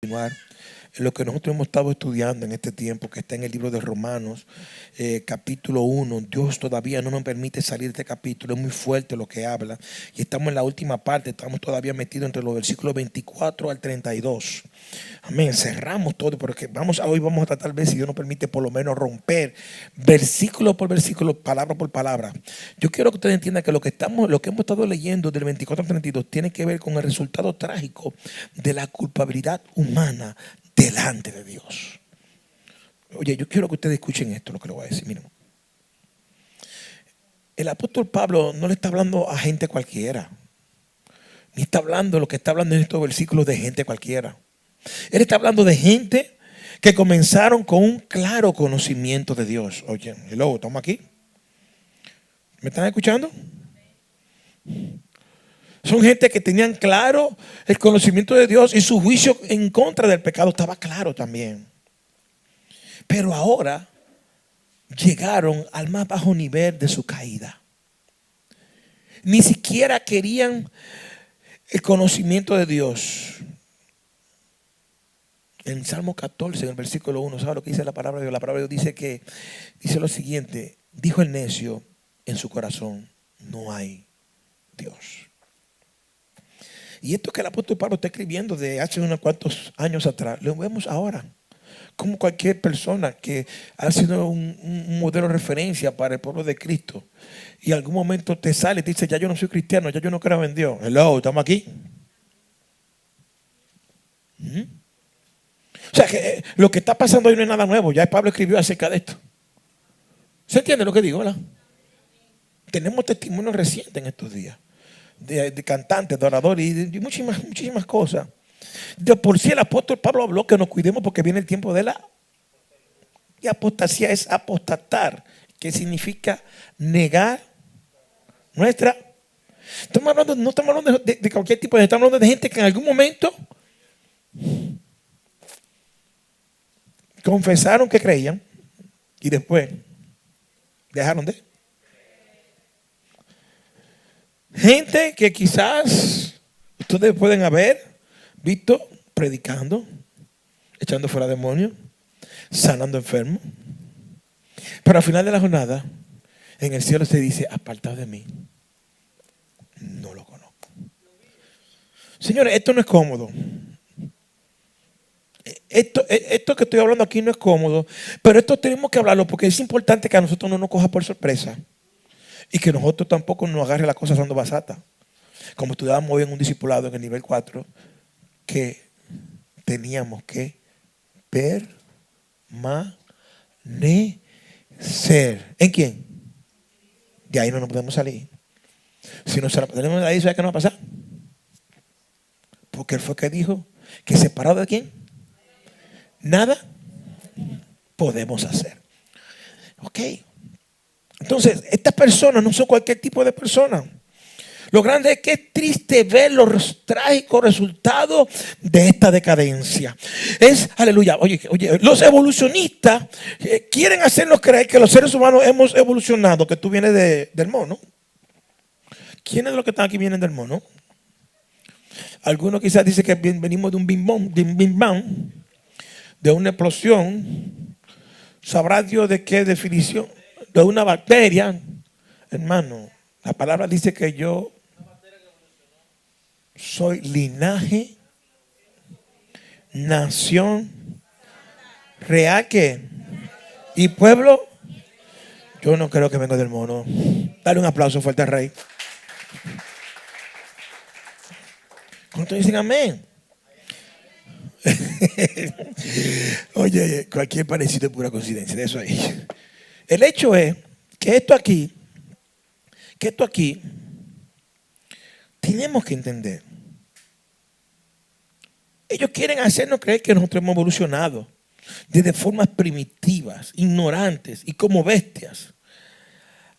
continuar en lo que nosotros hemos estado estudiando en este tiempo, que está en el libro de Romanos, capítulo 1. Dios todavía no nos permite salir de este capítulo, es muy fuerte lo que habla. Y estamos en la última parte, estamos todavía metidos entre los versículos 24 al 32. Amén, cerramos todo, porque hoy vamos a tratar, si Dios nos permite, por lo menos romper versículo por versículo, palabra por palabra. Yo quiero que ustedes entiendan que lo que hemos estado leyendo del 24 al 32 tiene que ver con el resultado trágico de la culpabilidad humana delante de Dios. Oye, yo quiero que ustedes escuchen esto, lo que les voy a decir. Miren, el apóstol Pablo no le está hablando a gente cualquiera, ni está hablando lo que está hablando en estos versículos de gente cualquiera. Él está hablando de gente que comenzaron con un claro conocimiento de Dios. Oye, hello, ¿estamos aquí? ¿Me están escuchando? Son gente que tenían claro el conocimiento de Dios y su juicio en contra del pecado estaba claro también. Pero ahora llegaron al más bajo nivel de su caída. Ni siquiera querían el conocimiento de Dios. En Salmo 14, en el versículo 1, ¿sabe lo que dice la palabra de Dios? La palabra de Dios dice lo siguiente: dijo el necio en su corazón, no hay Dios. Y esto que el apóstol Pablo está escribiendo de hace unos cuantos años atrás, lo vemos ahora. Como cualquier persona que ha sido un modelo de referencia para el pueblo de Cristo, y en algún momento te sale y te dice, ya yo no soy cristiano, ya yo no creo en Dios. Hello, ¿estamos aquí? O sea, que lo que está pasando hoy no es nada nuevo. Ya Pablo escribió acerca de esto. ¿Se entiende lo que digo, verdad? Tenemos testimonios recientes en estos días de cantantes, de oradores y de muchísimas cosas. De por sí el apóstol Pablo habló que nos cuidemos porque viene el tiempo de la... Y apostasía es apostatar, que significa negar nuestra... no estamos hablando de cualquier tipo de... Estamos hablando de gente que en algún momento confesaron que creían y después dejaron de. Gente que quizás ustedes pueden haber visto predicando, echando fuera demonios, sanando enfermos. Pero al final de la jornada, en el cielo se dice, apartado de mí, no lo conozco. Señores, esto no es cómodo. Esto que estoy hablando aquí no es cómodo, pero esto tenemos que hablarlo porque es importante que a nosotros no nos coja por sorpresa y que nosotros tampoco nos agarre la cosa dando basata. Como estudiábamos hoy en un discipulado en el nivel 4, que teníamos que permanecer. ¿En quién? De ahí no nos podemos salir. Si nos tenemos de ahí, ¿sabe qué nos va a pasar? Porque él fue que dijo que separado de quién, nada podemos hacer. Ok. Entonces, estas personas no son cualquier tipo de personas. Lo grande es que es triste ver los trágicos resultados de esta decadencia. Es, aleluya, oye, los evolucionistas quieren hacernos creer que los seres humanos hemos evolucionado, que tú vienes del mono. ¿Quiénes de los que están aquí vienen del mono? Algunos quizás dicen que venimos de un Big Bang, de una explosión. ¿Sabrá Dios de qué definición? De una bacteria. Hermano, la palabra dice que yo soy linaje, nación, real que y pueblo. Yo no creo que venga del mono. Dale un aplauso fuerte al rey. ¿Cuántos dicen amén? Oye, cualquier parecido es pura coincidencia, de eso ahí. El hecho es que esto aquí, tenemos que entender. Ellos quieren hacernos creer que nosotros hemos evolucionado desde formas primitivas, ignorantes y como bestias,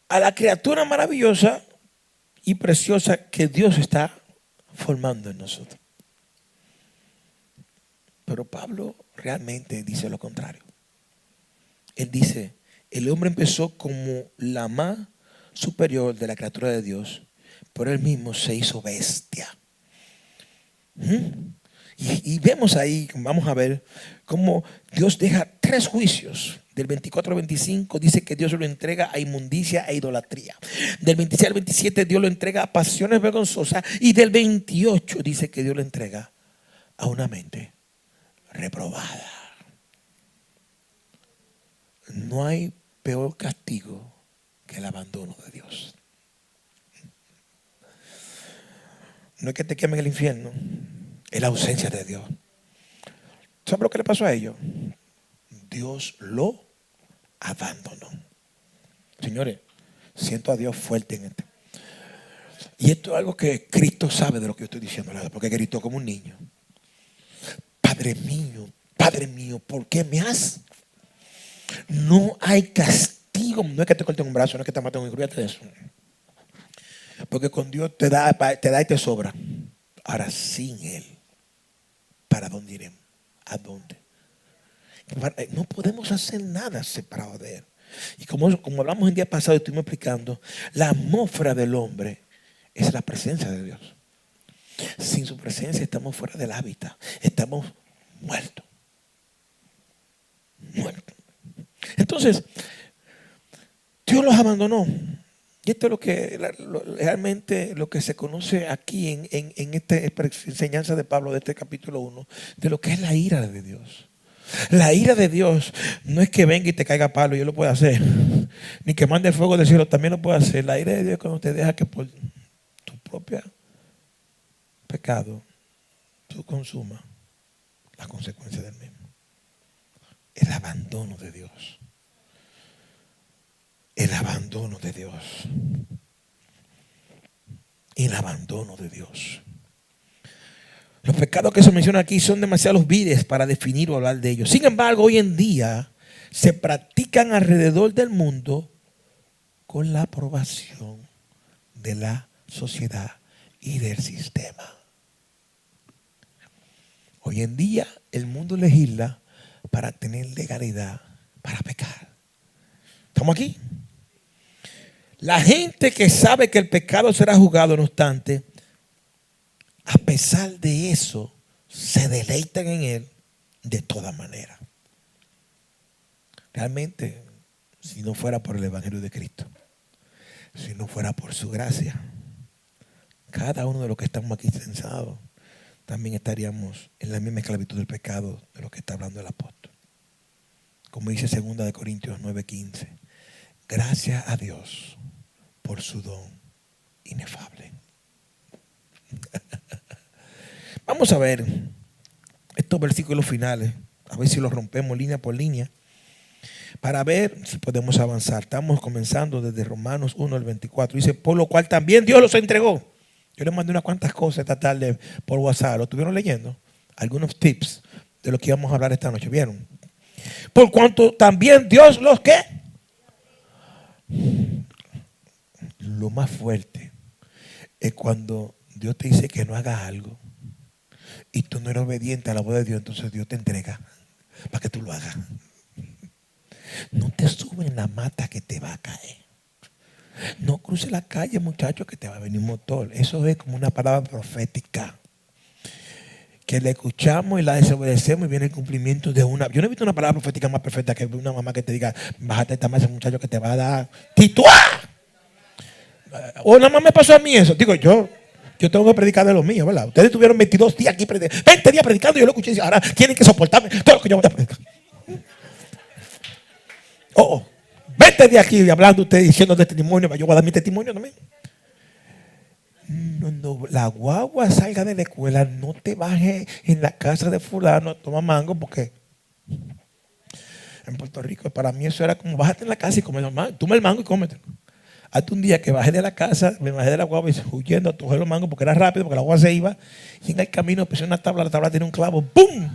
a la criatura maravillosa y preciosa que Dios está formando en nosotros. Pero Pablo realmente dice lo contrario. Él dice, el hombre empezó como la más superior de la criatura de Dios, pero él mismo se hizo bestia. Y vemos ahí, vamos a ver, cómo Dios deja 3 juicios. Del 24 al 25 dice que Dios lo entrega a inmundicia e idolatría. Del 26 al 27 Dios lo entrega a pasiones vergonzosas. Y del 28 dice que Dios lo entrega a una mente reprobada. No hay peor castigo que el abandono de Dios. No es que te quemen el infierno, es la ausencia de Dios. ¿Sabes lo que le pasó a ellos? Dios lo abandonó. Señores, siento a Dios fuerte en esto. Y esto es algo que Cristo sabe de lo que yo estoy diciendo, porque gritó como un niño. Padre mío, ¿por qué me has? No hay castigo. No es que te corten un brazo, no es que te maten, olvídate de eso. Porque con Dios te da y te sobra. Ahora sin Él, ¿para dónde iremos? ¿A dónde? No podemos hacer nada separado de Él. Y como hablamos el día pasado, estuvimos explicando, la atmósfera del hombre es la presencia de Dios. Sin su presencia estamos fuera del hábitat. Estamos muertos. Entonces, Dios los abandonó. Y esto es lo que realmente lo que se conoce aquí en esta enseñanza de Pablo de este capítulo 1, de lo que es la ira de Dios. La ira de Dios no es que venga y te caiga palo y Él lo puede hacer, ni que mande fuego del cielo, también lo puede hacer. La ira de Dios es cuando te deja que por tu propio pecado tú consumas las consecuencias del mismo. El abandono de Dios. El abandono de Dios. El abandono de Dios. Los pecados que se mencionan aquí son demasiados viles para definir o hablar de ellos. Sin embargo, hoy en día se practican alrededor del mundo con la aprobación de la sociedad y del sistema. Hoy en día el mundo legisla para tener legalidad para pecar. ¿Estamos aquí? La gente que sabe que el pecado será juzgado, no obstante, a pesar de eso, se deleitan en él de todas maneras. Realmente, si no fuera por el Evangelio de Cristo, si no fuera por su gracia, cada uno de los que estamos aquí sentados, también estaríamos en la misma esclavitud del pecado de lo que está hablando el apóstol. Como dice 2 Corintios 9:15, gracias a Dios por su don inefable. Vamos a ver estos versículos finales, a ver si los rompemos línea por línea, para ver si podemos avanzar. Estamos comenzando desde Romanos 1 al 24. Dice, por lo cual también Dios los entregó. Yo les mandé unas cuantas cosas esta tarde por WhatsApp. ¿Lo estuvieron leyendo? Algunos tips de lo que íbamos a hablar esta noche. ¿Vieron? Por cuanto también Dios los ¿qué? Lo más fuerte es cuando Dios te dice que no hagas algo y tú no eres obediente a la voz de Dios, entonces Dios te entrega para que tú lo hagas. No te subes en la mata que te va a caer. No cruces la calle, muchacho, que te va a venir un motor. Eso es como una palabra profética que la escuchamos y la desobedecemos y viene el cumplimiento de una. Yo no he visto una palabra profética más perfecta que una mamá que te diga, bájate esta masa, muchacho, que te va a dar tituá. O nada más me pasó a mí eso. Digo, yo tengo que predicar de lo mío, ¿verdad? Ustedes tuvieron 22 días aquí, 20 días predicando y yo lo escuché y ahora tienen que soportarme todo lo que yo voy a predicar. 20 días aquí hablando ustedes, diciendo de testimonio, yo voy a dar mi testimonio también. No, la guagua salga de la escuela, no te bajes en la casa de fulano, toma mango, porque en Puerto Rico para mí eso era como bájate en la casa y come normal, toma el mango y cómete. Hasta un día que bajé de la casa, me bajé de la guagua y huyendo a coger los mangos porque era rápido, porque la guagua se iba, y en el camino empecé una tabla, la tabla tenía un clavo, ¡pum!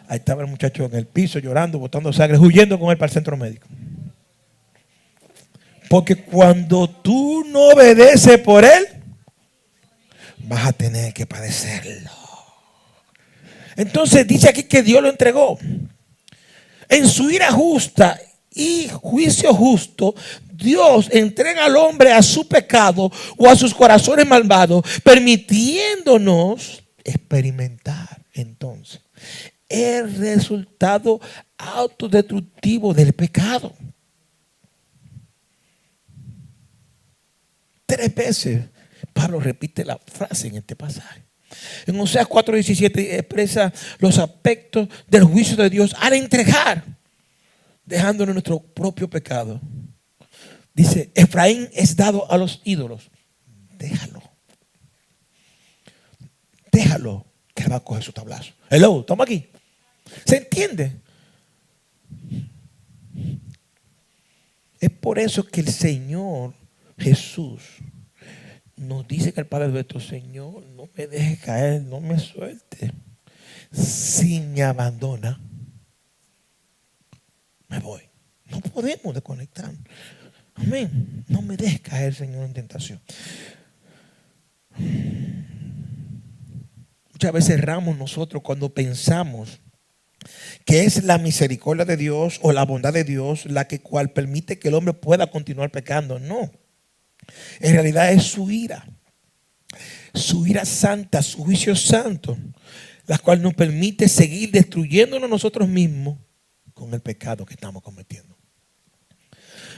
Ahí estaba el muchacho en el piso llorando, botando sangre, huyendo con él para el centro médico. Porque cuando tú no obedeces por él, vas a tener que padecerlo. Entonces dice aquí que Dios lo entregó. En su ira justa y juicio justo, Dios entrega al hombre a su pecado o a sus corazones malvados, permitiéndonos experimentar entonces el resultado autodestructivo del pecado. 3 veces Pablo repite la frase en este pasaje. En Oseas 4:17 expresa los aspectos del juicio de Dios al entregar, dejándonos nuestro propio pecado. Dice, Efraín es dado a los ídolos. Déjalo. Déjalo que va a coger su tablazo. Hello, toma aquí. ¿Se entiende? Es por eso que el Señor Jesús nos dice que el Padre nuestro, Señor, no me deje caer, no me suelte. Si me abandona, me voy. No podemos desconectar. Amén. No me dejes caer, Señor, en tentación. Muchas veces erramos nosotros cuando pensamos que es la misericordia de Dios o la bondad de Dios la que cual permite que el hombre pueda continuar pecando. No. En realidad es su ira santa, su juicio santo, la cual nos permite seguir destruyéndonos nosotros mismos con el pecado que estamos cometiendo.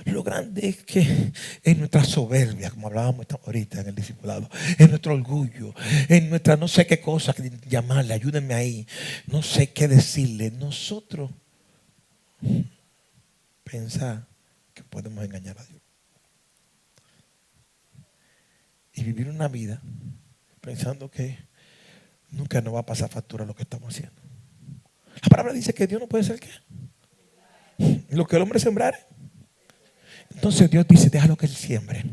Lo grande es que en nuestra soberbia, como hablábamos ahorita en el discipulado, en nuestro orgullo, en nuestra no sé qué cosa llamarle, ayúdenme ahí, no sé qué decirle, nosotros pensar que podemos engañar a Dios y vivir una vida pensando que nunca nos va a pasar factura lo que estamos haciendo. La palabra dice que Dios no puede ser ¿qué? Lo que el hombre sembrare. Entonces Dios dice, déjalo que él siembre,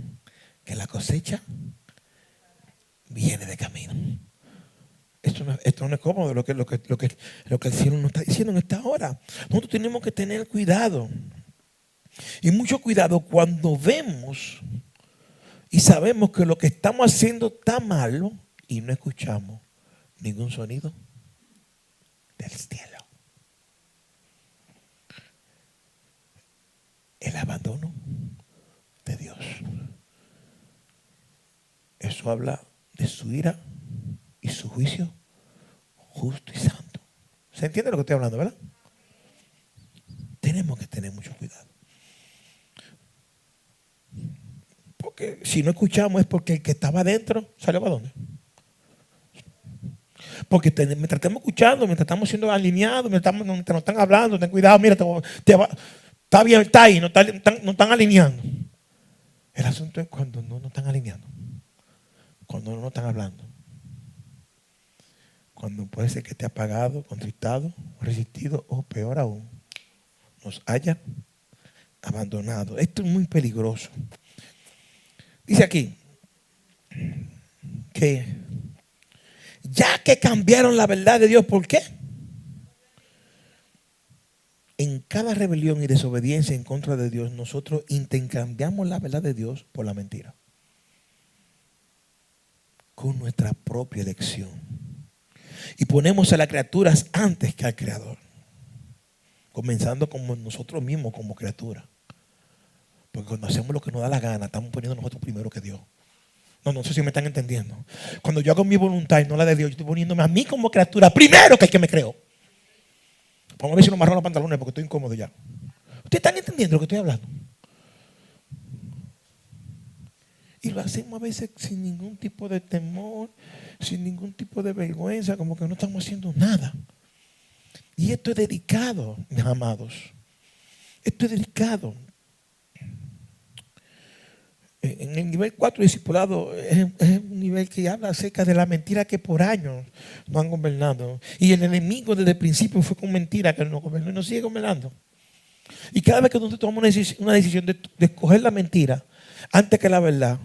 que la cosecha viene de camino. Esto no es cómodo lo que el cielo nos está diciendo en esta hora. Nosotros tenemos que tener cuidado. Y mucho cuidado cuando vemos y sabemos que lo que estamos haciendo está malo y no escuchamos ningún sonido del cielo. El abandono de Dios. Eso habla de su ira y su juicio justo y santo. ¿Se entiende lo que estoy hablando, verdad? Tenemos que tener mucho cuidado. Porque si no escuchamos es porque el que estaba adentro salió para dónde. Porque mientras estamos escuchando, mientras estamos siendo alineados, mientras nos están hablando, ten cuidado, mira, está bien, está ahí, no están alineando. El asunto es cuando no nos están alineando, cuando no nos están hablando, cuando puede ser que esté apagado, contristado, resistido o peor aún, nos haya abandonado. Esto es muy peligroso. Dice aquí que ya que cambiaron la verdad de Dios, ¿por qué? En cada rebelión y desobediencia en contra de Dios, nosotros intercambiamos la verdad de Dios por la mentira. Con nuestra propia elección. Y ponemos a las criaturas antes que al Creador. Comenzando como nosotros mismos como criaturas. Porque cuando hacemos lo que nos da la gana, estamos poniendo nosotros primero que Dios. No sé si me están entendiendo. Cuando yo hago mi voluntad y no la de Dios, yo estoy poniéndome a mí como criatura primero que el que me creó. Vamos a ver si no me amarro los pantalones porque estoy incómodo ya. ¿Ustedes están entendiendo lo que estoy hablando? Y lo hacemos a veces sin ningún tipo de temor, sin ningún tipo de vergüenza, como que no estamos haciendo nada. Y esto es delicado, mis amados. Esto es delicado. En el nivel 4 discipulado es un nivel que habla acerca de la mentira que por años nos han gobernado. Y el enemigo desde el principio fue con mentira que nos gobernó y nos sigue gobernando. Y cada vez que nosotros tomamos una decisión de escoger la mentira antes que la verdad,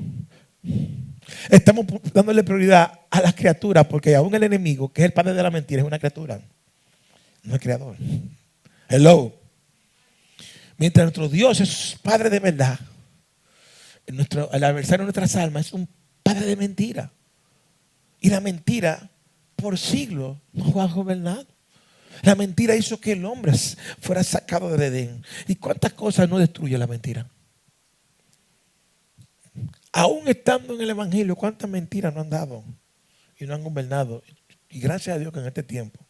estamos dándole prioridad a las criaturas, porque aún el enemigo, que es el padre de la mentira, es una criatura, no es creador. Hello. Mientras nuestro Dios es padre de verdad, el adversario de nuestras almas es un padre de mentira. Y la mentira por siglos nos ha gobernado. La mentira hizo que el hombre fuera sacado del Edén. ¿Y cuántas cosas no destruye la mentira? Aún estando en el Evangelio, cuántas mentiras no han dado y no han gobernado. Y gracias a Dios que en este tiempo,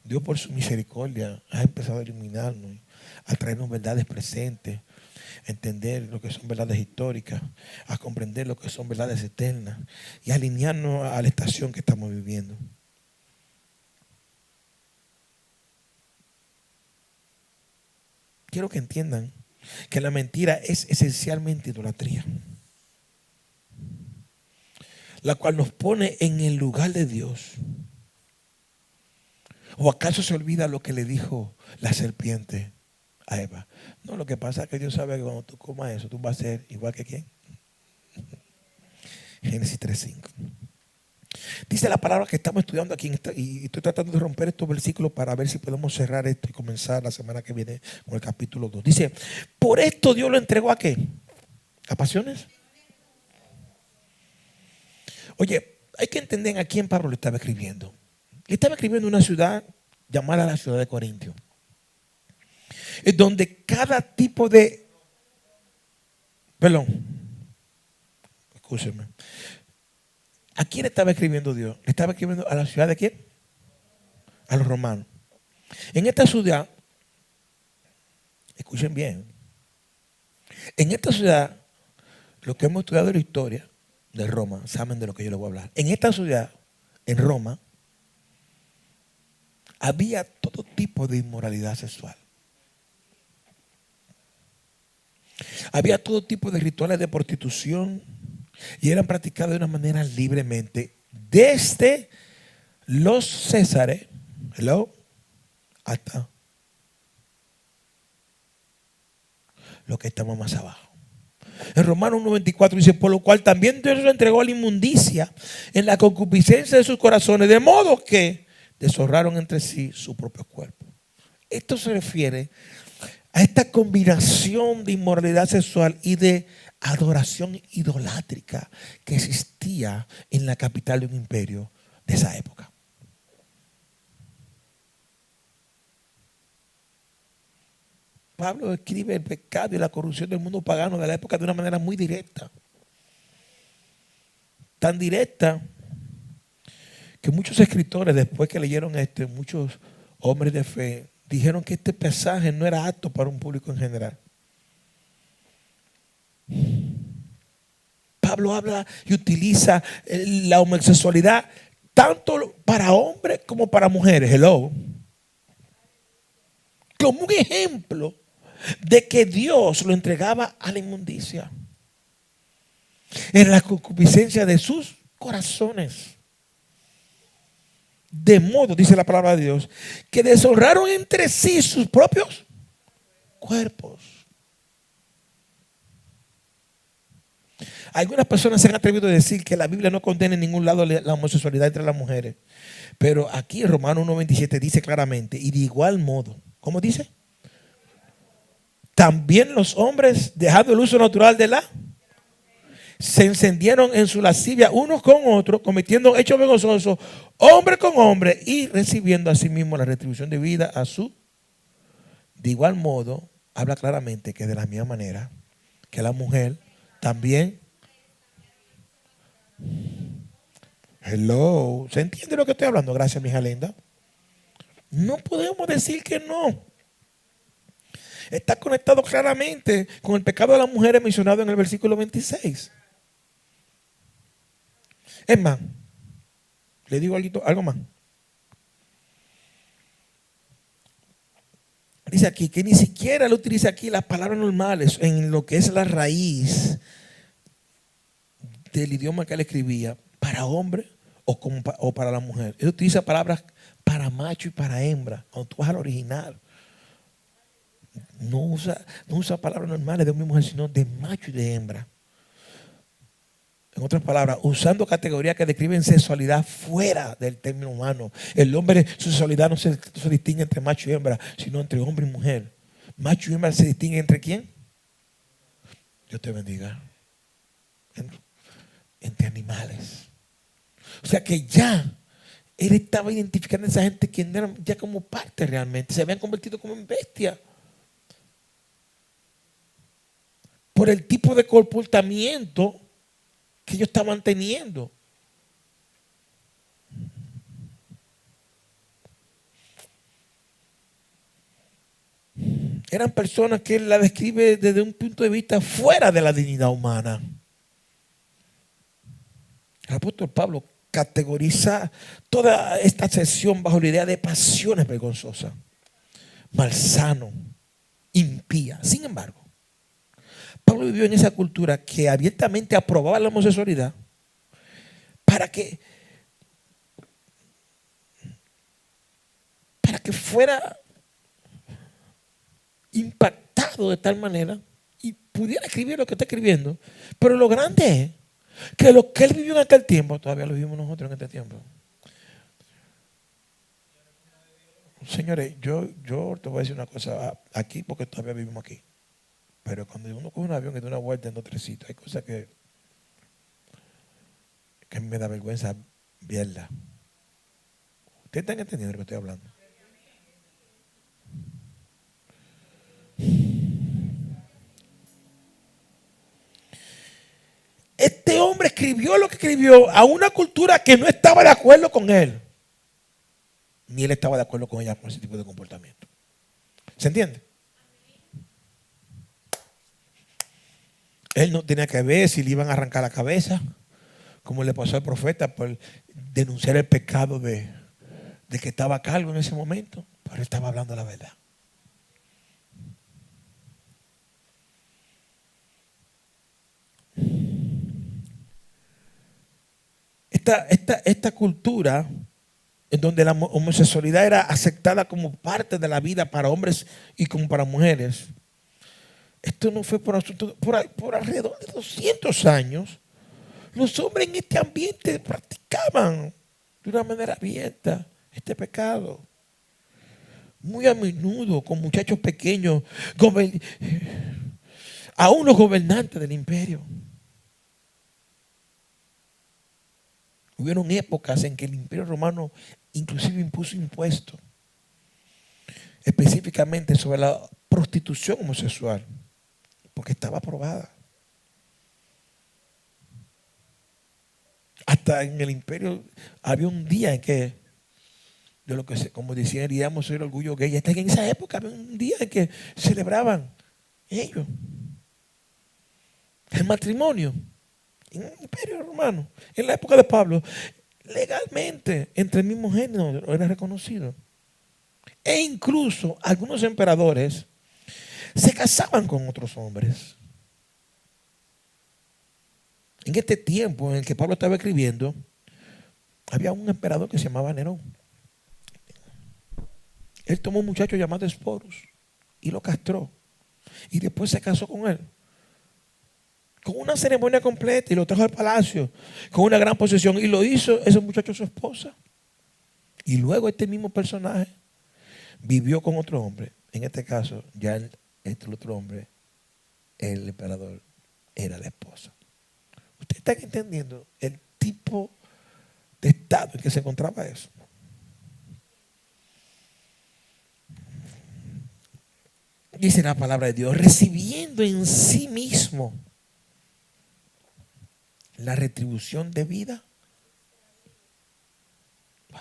Dios por su misericordia ha empezado a iluminarnos, a traernos verdades presentes, a entender lo que son verdades históricas, a comprender lo que son verdades eternas y a alinearnos a la estación que estamos viviendo. Quiero que entiendan que la mentira es esencialmente idolatría, la cual nos pone en el lugar de Dios. ¿O acaso se olvida lo que le dijo la serpiente a Eva? No, lo que pasa es que Dios sabe que cuando tú comas eso, tú vas a ser igual que quién. Génesis 3:5. Dice la palabra que estamos estudiando aquí y estoy tratando de romper estos versículos para ver si podemos cerrar esto y comenzar la semana que viene con el capítulo 2. Dice, por esto Dios lo entregó ¿a qué? ¿A pasiones? Oye, hay que entender a quién Pablo le estaba escribiendo. Le estaba escribiendo una ciudad llamada la ciudad de Corintio, es donde cada tipo de, perdón, escúcheme, ¿a quién estaba escribiendo Dios? Le estaba escribiendo a la ciudad de quién? A los romanos. En esta ciudad, escuchen bien, en esta ciudad, los que hemos estudiado la historia de Roma saben de lo que yo les voy a hablar. En esta ciudad, en Roma, había todo tipo de inmoralidad sexual. Había todo tipo de rituales de prostitución y eran practicados de una manera libremente desde los césares, hasta lo que estamos más abajo. En Romanos 1:24 dice, por lo cual también Dios lo entregó a la inmundicia en la concupiscencia de sus corazones, de modo que deshonraron entre sí su propio cuerpo. Esto se refiere a esta combinación de inmoralidad sexual y de adoración idolátrica que existía en la capital de un imperio de esa época. Pablo escribe el pecado y la corrupción del mundo pagano de la época de una manera muy directa. Tan directa que muchos escritores, después que leyeron esto, muchos hombres de fe, dijeron que este pasaje no era apto para un público en general. Pablo habla y utiliza la homosexualidad tanto para hombres como para mujeres. Hello. Como un ejemplo de que Dios lo entregaba a la inmundicia en la concupiscencia de sus corazones. De modo, dice la palabra de Dios, que deshonraron entre sí sus propios cuerpos. Algunas personas se han atrevido a decir que la Biblia no condena en ningún lado la homosexualidad entre las mujeres. Pero aquí en Romanos 1:27 dice claramente, y de igual modo, ¿cómo dice? También los hombres, dejando el uso natural de se encendieron en su lascivia unos con otros, cometiendo hechos vergonzosos, hombre con hombre, y recibiendo a sí mismo la retribución de vida a su. De igual modo, habla claramente que de la misma manera que la mujer también. Hello, ¿se entiende lo que estoy hablando? Gracias, mi hija linda. No podemos decir que no. Está conectado claramente con el pecado de las mujeres mencionado en el versículo 26. Es más, le digo algo más. Dice aquí que ni siquiera lo utiliza aquí las palabras normales en lo que es la raíz del idioma que él escribía para hombre o para la mujer. Él utiliza palabras para macho y para hembra. Cuando tú vas al original, no usa palabras normales de hombre y mujer, sino de macho y de hembra. En otras palabras, usando categorías que describen sexualidad fuera del término humano. El hombre, su sexualidad no se distingue entre macho y hembra, sino entre hombre y mujer. Macho y hembra se distingue entre ¿quién? Dios te bendiga. Entre animales. O sea que ya él estaba identificando a esa gente que no eran ya como parte realmente. Se habían convertido como en bestias. Por el tipo de comportamiento que ellos estaban teniendo. Eran personas que él la describe desde un punto de vista fuera de la dignidad humana. El apóstol Pablo categoriza toda esta sección bajo la idea de pasiones vergonzosas, malsano, impía. Sin embargo, Pablo vivió en esa cultura que abiertamente aprobaba la homosexualidad para que fuera impactado de tal manera y pudiera escribir lo que está escribiendo. Pero lo grande es que lo que él vivió en aquel tiempo, todavía lo vivimos nosotros en este tiempo. Señores, yo te voy a decir una cosa aquí porque todavía vivimos aquí. Pero cuando uno coge un avión y da una vuelta en dos trecitos, hay cosas que me da vergüenza verla. ¿Ustedes están entendiendo lo que estoy hablando? Este hombre escribió lo que escribió a una cultura que no estaba de acuerdo con él. Ni él estaba de acuerdo con ella con ese tipo de comportamiento. ¿Se entiende? Él no tenía que ver si le iban a arrancar la cabeza, como le pasó al profeta por denunciar el pecado de que estaba a cargo en ese momento. Pero él estaba hablando la verdad. Esta cultura en donde la homosexualidad era aceptada como parte de la vida para hombres y como para mujeres, esto no fue por asunto, por alrededor de 200 años, los hombres en este ambiente practicaban de una manera abierta este pecado. Muy a menudo con muchachos pequeños, aún los gobernantes del imperio. Hubieron épocas en que el imperio romano inclusive impuso impuestos, específicamente sobre la prostitución homosexual, porque estaba aprobada. Hasta en el imperio había un día en que, de lo que como diríamos, el orgullo gay. Hasta en esa época había un día en que celebraban ellos el matrimonio en el imperio romano, en la época de Pablo, legalmente entre el mismo género era reconocido. E incluso algunos emperadores se casaban con otros hombres. En este tiempo en el que Pablo estaba escribiendo, había un emperador que se llamaba Nerón. Él tomó un muchacho llamado Esporus y lo castró. Y después se casó con él. Con una ceremonia completa y lo trajo al palacio. Con una gran posesión. Y lo hizo ese muchacho su esposa. Y luego este mismo personaje vivió con otro hombre. En este caso, ya este otro hombre, el emperador, era la esposa. ¿Ustedes están entendiendo el tipo de estado en que se encontraba eso? Dice la palabra de Dios, recibiendo en sí mismo la retribución de vida. Wow.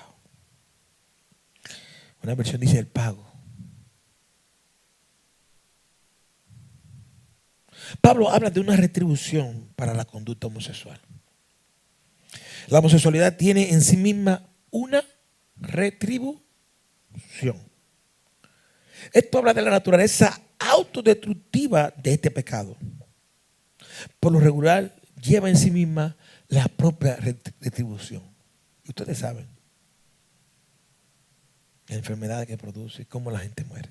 Una versión dice el pago. Pablo habla de una retribución para la conducta homosexual. La homosexualidad tiene en sí misma una retribución. Esto habla de la naturaleza autodestructiva de este pecado. Por lo regular, lleva en sí misma la propia retribución. Y ustedes saben la enfermedad que produce, cómo la gente muere.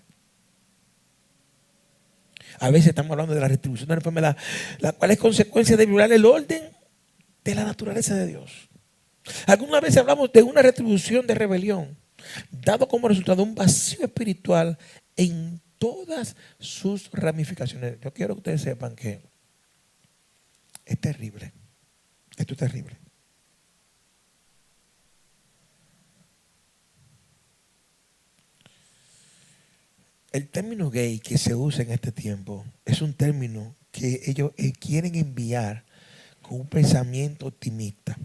A veces estamos hablando de la retribución de la enfermedad, la cual es consecuencia de violar el orden de la naturaleza de Dios. Algunas veces hablamos de una retribución de rebelión, dado como resultado de un vacío espiritual en todas sus ramificaciones. Yo quiero que ustedes sepan que es terrible. Esto es terrible. El término gay que se usa en este tiempo es un término que ellos quieren enviar con un pensamiento optimista.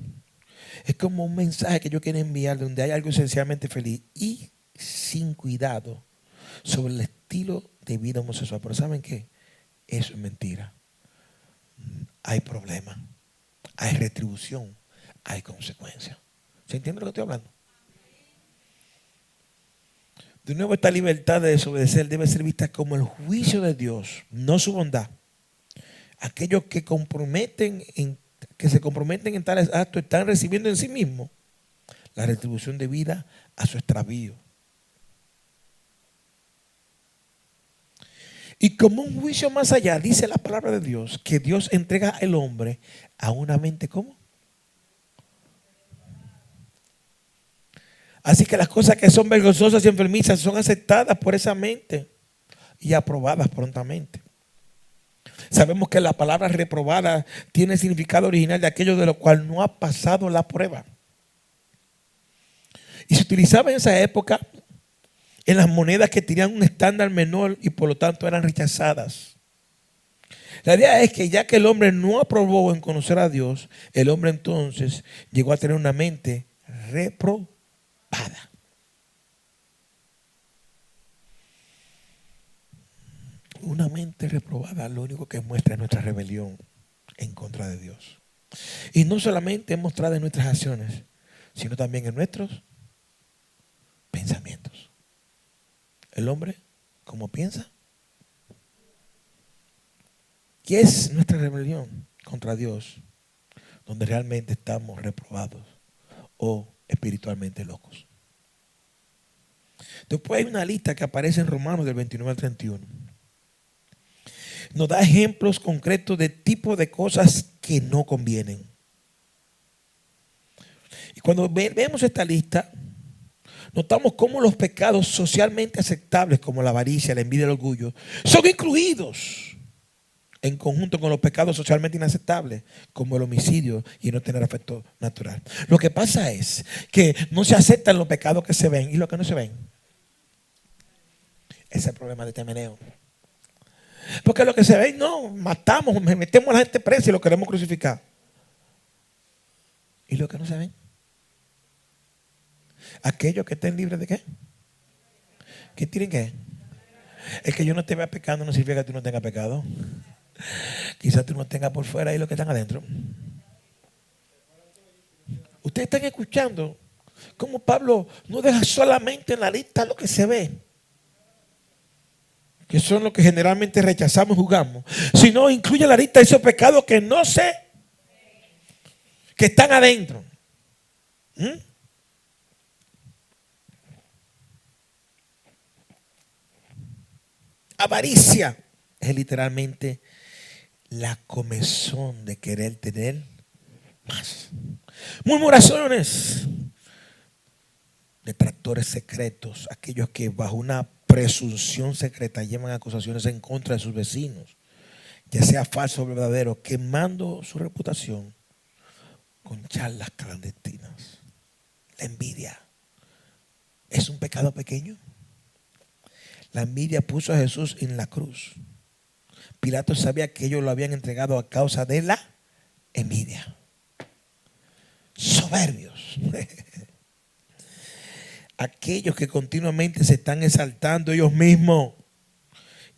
Es como un mensaje que ellos quieren enviar donde hay algo esencialmente feliz y sin cuidado sobre el estilo estilo de vida homosexual. Pero ¿saben qué? Eso es mentira. Hay problema, hay retribución, hay consecuencias. ¿Se entiende lo que estoy hablando? De nuevo, esta libertad de desobedecer debe ser vista como el juicio de Dios, no su bondad. Aquellos que se comprometen en tales actos están recibiendo en sí mismos la retribución debida a su extravío. Y como un juicio más allá, dice la palabra de Dios, que Dios entrega al hombre a una mente ¿cómo? Así que las cosas que son vergonzosas y enfermizas son aceptadas por esa mente y aprobadas prontamente. Sabemos que la palabra reprobada tiene el significado original de aquello de lo cual no ha pasado la prueba. Y se utilizaba en esa época en las monedas que tenían un estándar menor y por lo tanto eran rechazadas. La idea es que ya que el hombre no aprobó en conocer a Dios, el hombre entonces llegó a tener una mente reprobada. Una mente reprobada lo único que muestra es nuestra rebelión en contra de Dios. Y no solamente es mostrada en nuestras acciones, sino también en nuestros pensamientos. El hombre, ¿cómo piensa? ¿Qué es nuestra rebelión contra Dios? Donde realmente estamos reprobados o espiritualmente locos. Después hay una lista que aparece en Romanos del 29 al 31. Nos da ejemplos concretos de tipo de cosas que no convienen. Y cuando vemos esta lista, notamos cómo los pecados socialmente aceptables, como la avaricia, la envidia, el orgullo, son incluidos en conjunto con los pecados socialmente inaceptables, como el homicidio y no tener afecto natural. Lo que pasa es que no se aceptan los pecados que se ven y los que no se ven. Ese es el problema de este meneo. Porque lo que se ve, no, matamos, metemos a la gente presa y lo queremos crucificar. ¿Y lo que no se ven? Aquellos que estén libres de qué? ¿Qué tienen qué? El que yo no te vea pecando no significa que tú no tengas pecado. Quizás tú no tengas por fuera y lo que están adentro. Ustedes están escuchando cómo Pablo no deja solamente en la lista lo que se ve, que son los que generalmente rechazamos y juzgamos, sino incluye en la lista esos pecados que no sé, que están adentro. Avaricia es literalmente la comezón de querer tener más. Murmuraciones, detractores secretos, aquellos que bajo una presunción secreta llevan acusaciones en contra de sus vecinos, ya sea falso o verdadero, quemando su reputación con charlas clandestinas. La envidia es un pecado pequeño. La envidia puso a Jesús en la cruz. Pilato sabía que ellos lo habían entregado a causa de la envidia. Soberbios. Aquellos que continuamente se están exaltando ellos mismos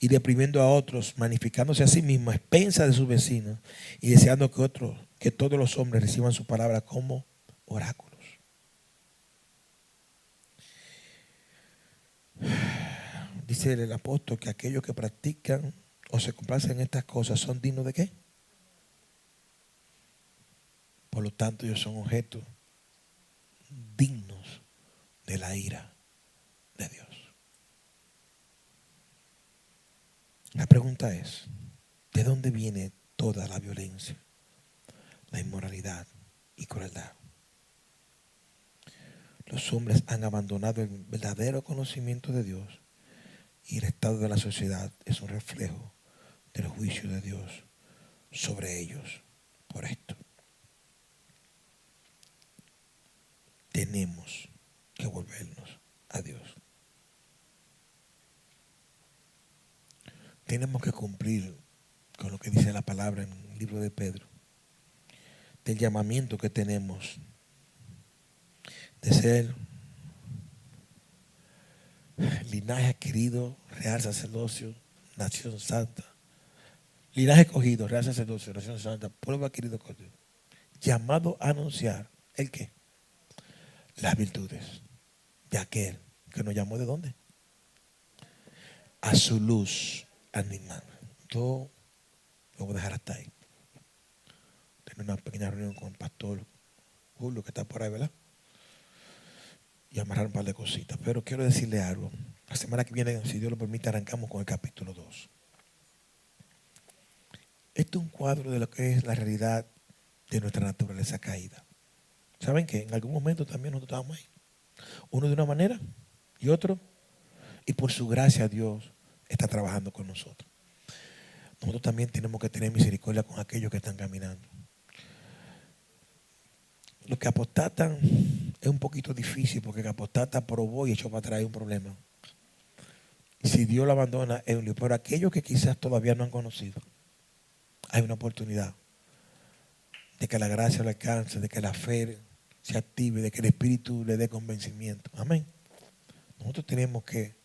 y deprimiendo a otros, magnificándose a sí mismos a expensas de sus vecinos y deseando que todos los hombres reciban su palabra como oráculos. Dice el apóstol que aquellos que practican o se complacen en estas cosas son dignos de qué? Por lo tanto, ellos son objetos dignos de la ira de Dios. La pregunta es, ¿de dónde viene toda la violencia, la inmoralidad y crueldad? Los hombres han abandonado el verdadero conocimiento de Dios y el estado de la sociedad es un reflejo del juicio de Dios sobre ellos por esto. Tenemos que volvernos a Dios. Tenemos que cumplir con lo que dice la palabra en el libro de Pedro, del llamamiento que tenemos de ser Linaje adquirido, real sacerdocio, nación santa. Linaje escogido, real sacerdocio, nación santa, pueblo adquirido, llamado a anunciar, ¿el qué? Las virtudes de aquel que nos llamó, ¿de dónde? A su luz animal. Yo lo voy a dejar hasta ahí. Tengo una pequeña reunión con el pastor Julio, que está por ahí, ¿verdad? Y amarrar un par de cositas. Pero quiero decirle algo. La semana que viene, si Dios lo permite, arrancamos con el capítulo 2. Esto es un cuadro de lo que es la realidad de nuestra naturaleza caída. ¿Saben qué? En algún momento también nosotros estábamos ahí. Uno de una manera y otro. Y por su gracia Dios está trabajando con nosotros. Nosotros también tenemos que tener misericordia con aquellos que están caminando. Los que apostatan es un poquito difícil porque el que apostata probó y echó para atrás un problema. Y si Dios lo abandona es un lío. Pero aquellos que quizás todavía no han conocido, hay una oportunidad de que la gracia lo alcance, de que la fe se active, de que el Espíritu le dé convencimiento. Amén. Nosotros tenemos que,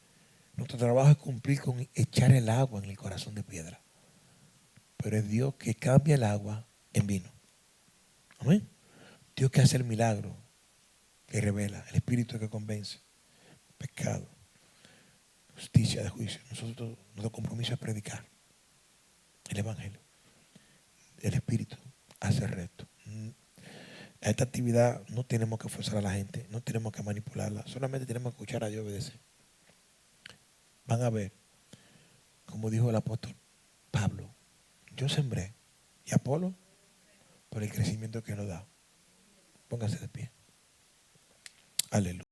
nuestro trabajo es cumplir con echar el agua en el corazón de piedra. Pero es Dios que cambia el agua en vino. Amén. Dios que hace el milagro, que revela, el Espíritu que convence. Pecado, justicia, de juicio. Nuestro compromiso es predicar el Evangelio. El Espíritu hace el resto. A esta actividad no tenemos que forzar a la gente, no tenemos que manipularla, solamente tenemos que escuchar a Dios obedecer. Van a ver, como dijo el apóstol Pablo, yo sembré y Apolo por el crecimiento que nos da. Póngase de pie. Aleluya.